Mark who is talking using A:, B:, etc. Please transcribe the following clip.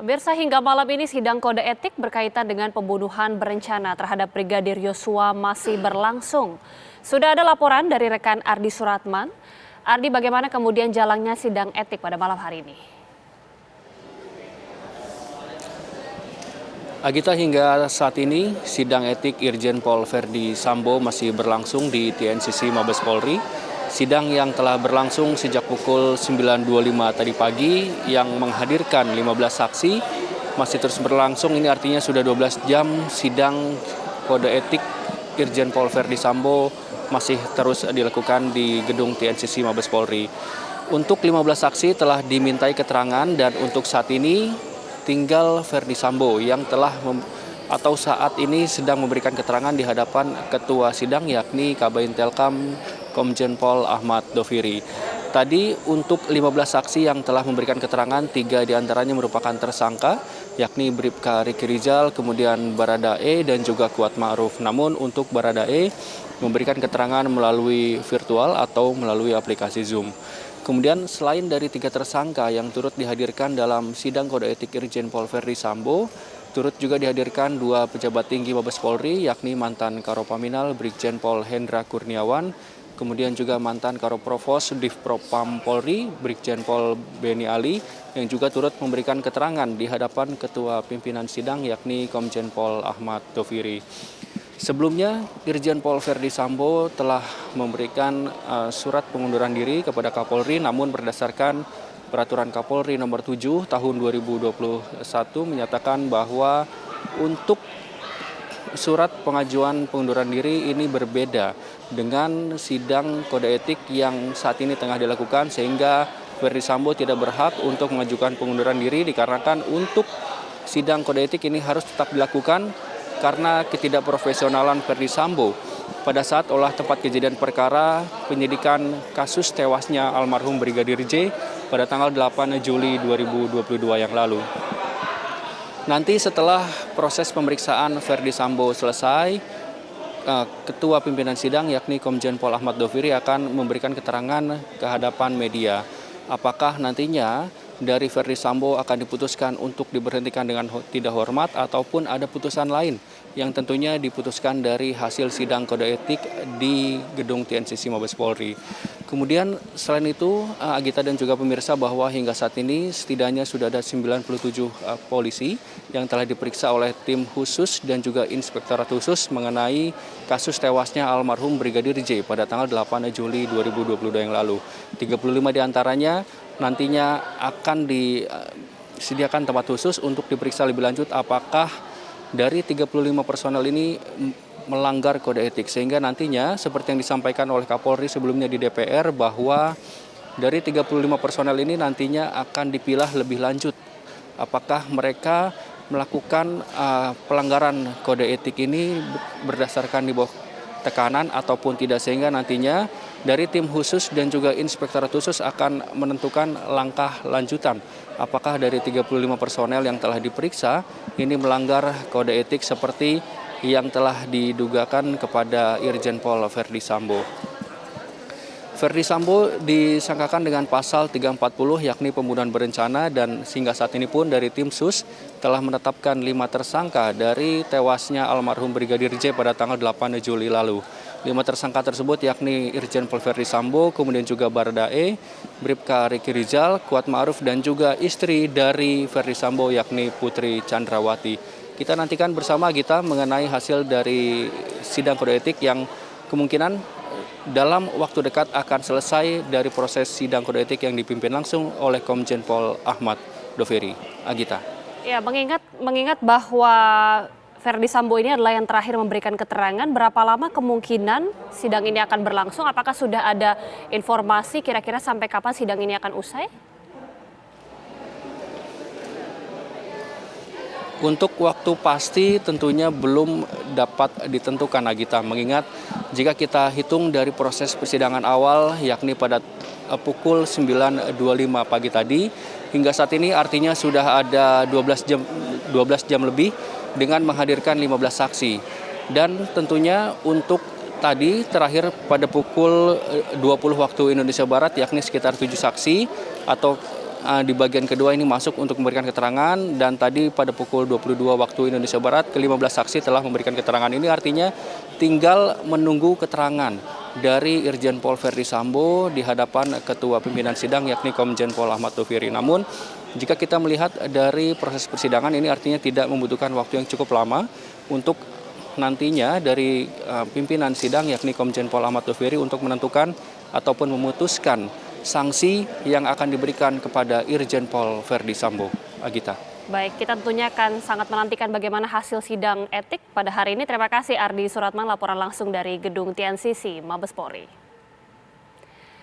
A: Pemirsa, hingga malam ini sidang kode etik berkaitan dengan pembunuhan berencana terhadap Brigadir Yosua masih berlangsung. Sudah ada laporan dari rekan Ardi Suratman. Ardi, bagaimana kemudian jalannya sidang etik pada malam hari ini?
B: Agita, hingga saat ini sidang etik Irjen Pol Verdi Sambo masih berlangsung di TNCC Mabes Polri. Sidang yang telah berlangsung sejak pukul 9.25 tadi pagi yang menghadirkan 15 saksi masih terus berlangsung. Ini artinya sudah 12 jam sidang kode etik Irjen Pol Verdi Sambo masih terus dilakukan di gedung TNCC Mabes Polri. Untuk 15 saksi telah dimintai keterangan dan untuk saat ini tinggal Verdi Sambo yang telah atau saat ini sedang memberikan keterangan di hadapan ketua sidang yakni Kabid Intelkam Komjen Pol Ahmad Doviri. Tadi untuk 15 saksi yang telah memberikan keterangan, 3 diantaranya merupakan tersangka yakni Bribka Riki Rizal, kemudian Baradae dan juga Kuat Ma'ruf. Namun untuk Baradae memberikan keterangan melalui virtual atau melalui aplikasi Zoom. Kemudian selain dari 3 tersangka yang turut dihadirkan dalam sidang kode etik Irjen Pol Verdi Sambo, turut juga dihadirkan 2 pejabat tinggi Mabes Polri yakni mantan Karopaminal Brigjen Pol Hendra Kurniawan, kemudian juga mantan Karoprovos Divpropam Polri Brigjen Pol Beni Ali yang juga turut memberikan keterangan di hadapan ketua pimpinan sidang yakni Komjen Pol Ahmad Doviri. Sebelumnya, Irjen Pol Verdi Sambo telah memberikan surat pengunduran diri kepada Kapolri, namun berdasarkan Peraturan Kapolri nomor 7 tahun 2021 menyatakan bahwa untuk surat pengajuan pengunduran diri ini berbeda dengan sidang kode etik yang saat ini tengah dilakukan, sehingga Verdi Sambo tidak berhak untuk mengajukan pengunduran diri dikarenakan untuk sidang kode etik ini harus tetap dilakukan karena ketidakprofesionalan Verdi Sambo pada saat olah tempat kejadian perkara penyidikan kasus tewasnya almarhum Brigadir J pada tanggal 8 Juli 2022 yang lalu. Nanti setelah proses pemeriksaan Verdi Sambo selesai, Ketua Pimpinan Sidang yakni Komjen Pol Ahmad Doviri akan memberikan keterangan ke hadapan media. Apakah nantinya dari Verdi Sambo akan diputuskan untuk diberhentikan dengan tidak hormat ataupun ada putusan lain yang tentunya diputuskan dari hasil sidang kode etik di gedung TNCC Mabes Polri. Kemudian selain itu, Agita dan juga pemirsa, bahwa hingga saat ini setidaknya sudah ada 97 polisi yang telah diperiksa oleh tim khusus dan juga inspektorat khusus mengenai kasus tewasnya almarhum Brigadir J pada tanggal 8 Juli 2022 yang lalu. 35 diantaranya nantinya akan disediakan tempat khusus untuk diperiksa lebih lanjut apakah dari 35 personel ini melanggar kode etik, sehingga nantinya seperti yang disampaikan oleh Kapolri sebelumnya di DPR bahwa dari 35 personel ini nantinya akan dipilah lebih lanjut apakah mereka melakukan pelanggaran kode etik ini berdasarkan di bawah tekanan ataupun tidak, sehingga nantinya dari tim khusus dan juga inspektorat khusus akan menentukan langkah lanjutan apakah dari 35 personel yang telah diperiksa ini melanggar kode etik seperti yang telah didugakan kepada Irjen Pol Verdi Sambo. Verdi Sambo disangkakan dengan pasal 340 yakni pembunuhan berencana, dan hingga saat ini pun dari tim sus telah menetapkan 5 tersangka dari tewasnya almarhum Brigadir J pada tanggal 8 Juli lalu. 5 tersangka tersebut yakni Irjen Pol Verdi Sambo, kemudian juga Baradae, Bribka Riki Rizal, Kuat Ma'ruf dan juga istri dari Verdi Sambo yakni Putri Chandrawati. Kita nantikan bersama kita mengenai hasil dari sidang kode etik yang kemungkinan dalam waktu dekat akan selesai dari proses sidang kode etik yang dipimpin langsung oleh Komjen Pol Ahmad Doviri. Agita.
A: Ya, mengingat bahwa Verdi Sambo ini adalah yang terakhir memberikan keterangan, berapa lama kemungkinan sidang ini akan berlangsung? Apakah sudah ada informasi kira-kira sampai kapan sidang ini akan usai?
B: Untuk waktu pasti tentunya belum dapat ditentukan, Agita, mengingat jika kita hitung dari proses persidangan awal yakni pada pukul 9.25 pagi tadi hingga saat ini artinya sudah ada 12 jam lebih dengan menghadirkan 15 saksi. Dan tentunya untuk tadi terakhir pada pukul 20 waktu Indonesia Barat yakni sekitar 7 saksi atau di bagian kedua ini masuk untuk memberikan keterangan, dan tadi pada pukul 22 waktu Indonesia Barat ke-15 saksi telah memberikan keterangan. Ini artinya tinggal menunggu keterangan dari Irjen Pol Verdi Sambo di hadapan ketua pimpinan sidang yakni Komjen Pol Ahmad Doviri. Namun jika kita melihat dari proses persidangan ini artinya tidak membutuhkan waktu yang cukup lama untuk nantinya dari pimpinan sidang yakni Komjen Pol Ahmad Doviri untuk menentukan ataupun memutuskan sanksi yang akan diberikan kepada Irjen Pol Verdi Sambo. Agita.
A: Baik, kita tentunya akan sangat menantikan bagaimana hasil sidang etik pada hari ini. Terima kasih Ardi Suratman, laporan langsung dari Gedung TNCC Mabes Polri.